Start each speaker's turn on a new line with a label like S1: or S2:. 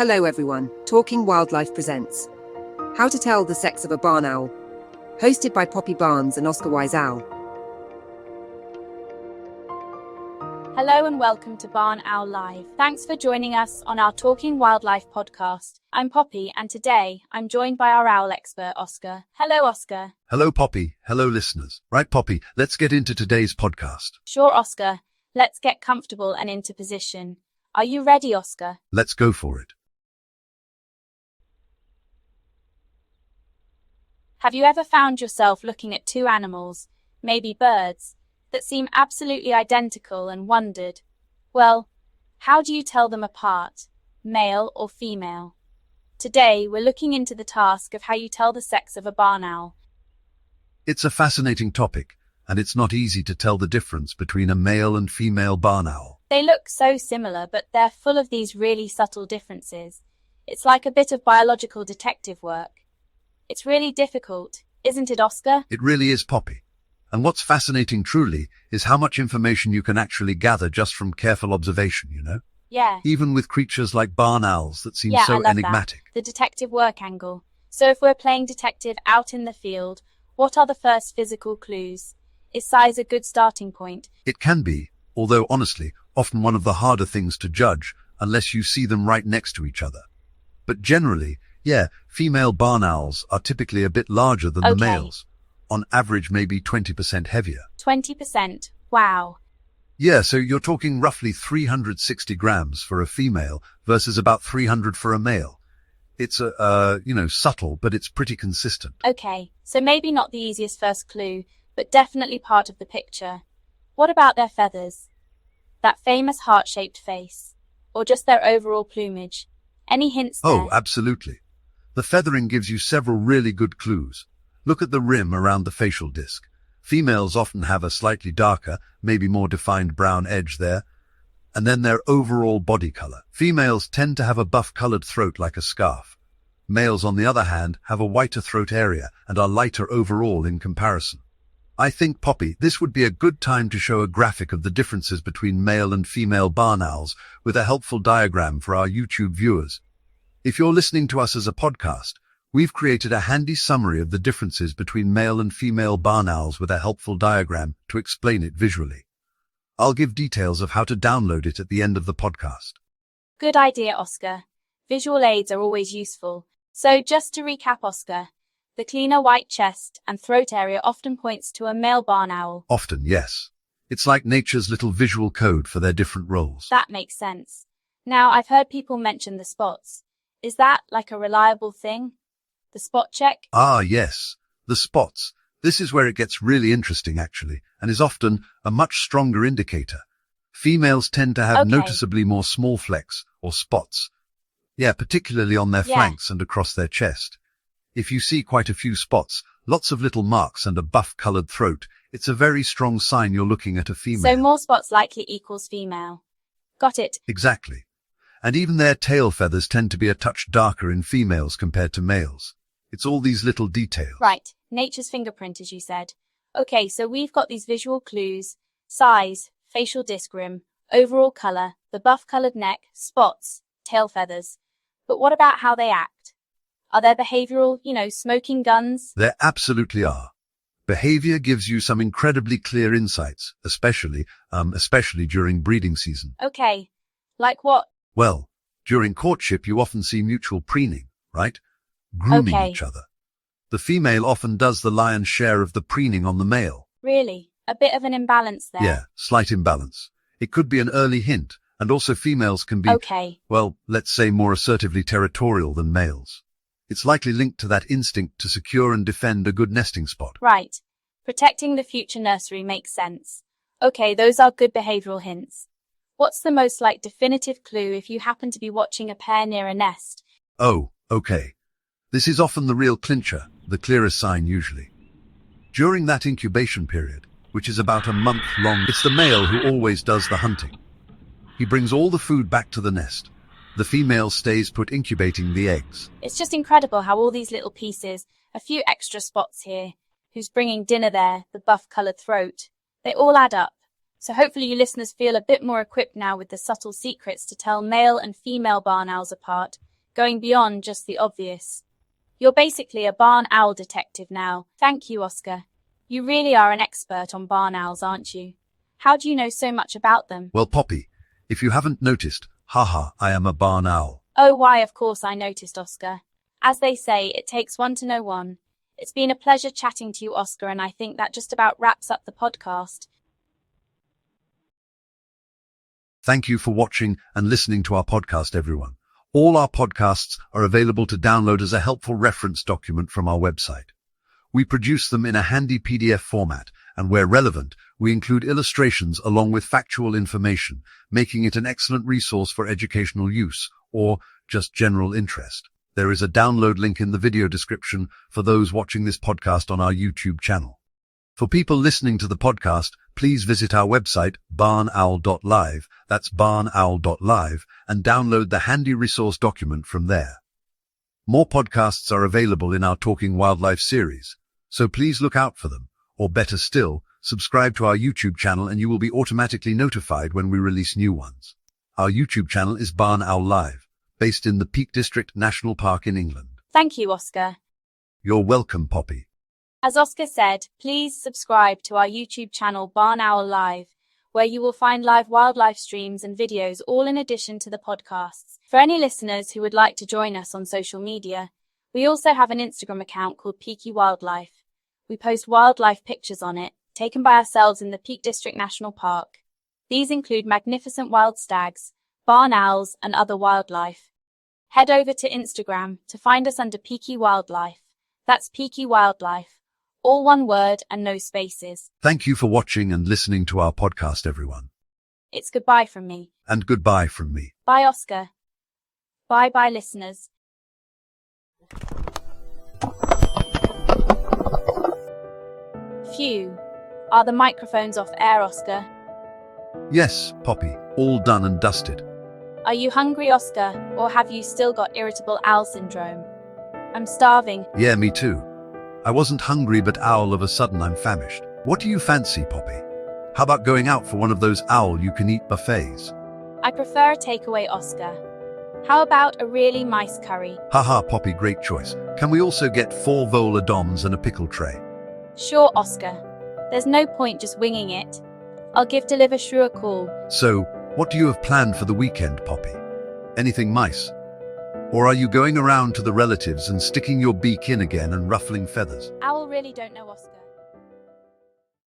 S1: Hello everyone, Talking Wildlife presents How to Tell the Sex of a Barn Owl, hosted by Poppy Barnes and Oscar Wiesel.
S2: Hello and welcome to BarnOwl.live. Thanks for joining us on our Talking Wildlife podcast. I'm Poppy and today I'm joined by our owl expert, Oscar. Hello, Oscar.
S3: Hello, Poppy. Hello, listeners. Right, Poppy, let's get into today's podcast.
S2: Sure, Oscar. Let's get comfortable and into position. Are you ready, Oscar?
S3: Let's go for it.
S2: Have you ever found yourself looking at two animals, maybe birds, that seem absolutely identical and wondered, well, how do you tell them apart, male or female? Today, we're looking into the task of how you tell the sex of a barn owl.
S3: It's a fascinating topic, and it's not easy to tell the difference between a male and female barn owl.
S2: They look so similar, but they're full of these really subtle differences. It's like a bit of biological detective work. It's really difficult, isn't it, Oscar?
S3: It really is, Poppy. And what's fascinating truly is how much information you can actually gather just from careful observation, you know?
S2: Yeah.
S3: Even with creatures like barn owls that seem
S2: I
S3: so
S2: love
S3: enigmatic.
S2: that. The detective work angle. So if we're playing detective out in the field, what are the first physical clues? Is size a good starting point?
S3: It can be, although honestly, often one of the harder things to judge unless you see them right next to each other. But generally, female barn owls are typically a bit larger than the males. On average, maybe 20% heavier.
S2: 20%? Wow.
S3: Yeah, so you're talking roughly 360 grams for a female versus about 300 for a male. It's subtle, but it's pretty consistent.
S2: Okay, so maybe not the easiest first clue, but definitely part of the picture. What about their feathers? That famous heart-shaped face? Or just their overall plumage? Any hints there?
S3: Oh, absolutely. The feathering gives you several really good clues. Look at the rim around the facial disc. Females often have a slightly darker, maybe more defined brown edge there. And then their overall body color. Females tend to have a buff-colored throat like a scarf. Males, on the other hand, have a whiter throat area and are lighter overall in comparison. I think, Poppy, this would be a good time to show a graphic of the differences between male and female barn owls with a helpful diagram for our YouTube viewers. If you're listening to us as a podcast, we've created a handy summary of the differences between male and female barn owls with a helpful diagram to explain it visually. I'll give details of how to download it at the end of the podcast.
S2: Good idea, Oscar. Visual aids are always useful. So just to recap, Oscar, the cleaner white chest and throat area often points to a male barn owl.
S3: Often, yes. It's like nature's little visual code for their different roles.
S2: That makes sense. Now, I've heard people mention the spots. Is that like a reliable thing? The spot check?
S3: Ah, yes. The spots. This is where it gets really interesting, actually, and is often a much stronger indicator. Females tend to have noticeably more small flecks or spots. Yeah, particularly on their flanks and across their chest. If you see quite a few spots, lots of little marks and a buff-colored throat, it's a very strong sign you're looking at a female.
S2: So more spots likely equals female. Got it.
S3: Exactly. And even their tail feathers tend to be a touch darker in females compared to males. It's all these little details.
S2: Right. Nature's fingerprint, as you said. Okay, so we've got these visual clues: size, facial disc rim, overall color, the buff-colored neck, spots, tail feathers. But what about how they act? Are there behavioral, smoking guns?
S3: There absolutely are. Behavior gives you some incredibly clear insights, especially during breeding season.
S2: Okay. Like what?
S3: Well, during courtship, you often see mutual preening, right? Grooming each other. The female often does the lion's share of the preening on the male.
S2: Really? A bit of an imbalance there.
S3: Yeah, slight imbalance. It could be an early hint, and also females can be, let's say more assertively territorial than males. It's likely linked to that instinct to secure and defend a good nesting spot.
S2: Right. Protecting the future nursery makes sense. Okay, those are good behavioral hints. What's the most definitive clue if you happen to be watching a pair near a nest?
S3: Oh, okay. This is often the real clincher, the clearest sign usually. During that incubation period, which is about a month long, it's the male who always does the hunting. He brings all the food back to the nest. The female stays put incubating the eggs.
S2: It's just incredible how all these little pieces, a few extra spots here, who's bringing dinner there, the buff-colored throat, they all add up. So hopefully you listeners feel a bit more equipped now with the subtle secrets to tell male and female barn owls apart. going beyond just the obvious. You're basically a barn owl detective now. Thank you, Oscar. You really are an expert on barn owls, aren't you? How do you know so much about them?
S3: Well, Poppy, if you haven't noticed, haha, I am a barn owl.
S2: Oh, why, of course I noticed, Oscar. As they say, it takes one to know one. It's been a pleasure chatting to you, Oscar, and I think that just about wraps up the podcast.
S3: Thank you for watching and listening to our podcast, everyone. All our podcasts are available to download as a helpful reference document from our website. We produce them in a handy PDF format, and where relevant, we include illustrations along with factual information, making it an excellent resource for educational use or just general interest. There is a download link in the video description for those watching this podcast on our YouTube channel. For people listening to the podcast, please visit our website, BarnOwl.live, that's BarnOwl.live, and download the handy resource document from there. More podcasts are available in our Talking Wildlife series, so please look out for them, or better still, subscribe to our YouTube channel and you will be automatically notified when we release new ones. Our YouTube channel is BarnOwl.live, based in the Peak District National Park in England.
S2: Thank you, Oscar.
S3: You're welcome, Poppy.
S2: As Oscar said, please subscribe to our YouTube channel BarnOwl.live, where you will find live wildlife streams and videos all in addition to the podcasts. For any listeners who would like to join us on social media, we also have an Instagram account called Peaky Wildlife. We post wildlife pictures on it, taken by ourselves in the Peak District National Park. These include magnificent wild stags, barn owls, and other wildlife. Head over to Instagram to find us under Peaky Wildlife. That's Peaky Wildlife. All one word and no spaces.
S3: Thank you for watching and listening to our podcast, everyone.
S2: It's goodbye from me.
S3: And goodbye from me.
S2: Bye, Oscar. Bye-bye, listeners. Phew. Are the microphones off air, Oscar?
S3: Yes, Poppy, all done and dusted.
S2: Are you hungry, Oscar, or have you still got irritable owl syndrome? I'm starving.
S3: Yeah, me too. I wasn't hungry, but all of a sudden I'm famished. What do you fancy, Poppy? How about going out for one of those all-you-can-eat buffets?
S2: I prefer a takeaway, Oscar. How about a really nice curry?
S3: Haha, Poppy, great choice. Can we also get 4 vola doms and a pickle tray?
S2: Sure, Oscar. There's no point just winging it. I'll give Deliveroo a call.
S3: So, what do you have planned for the weekend, Poppy? Anything nice? Or are you going around to the relatives and sticking your beak in again and ruffling feathers?
S2: Owl really don't know, Oscar.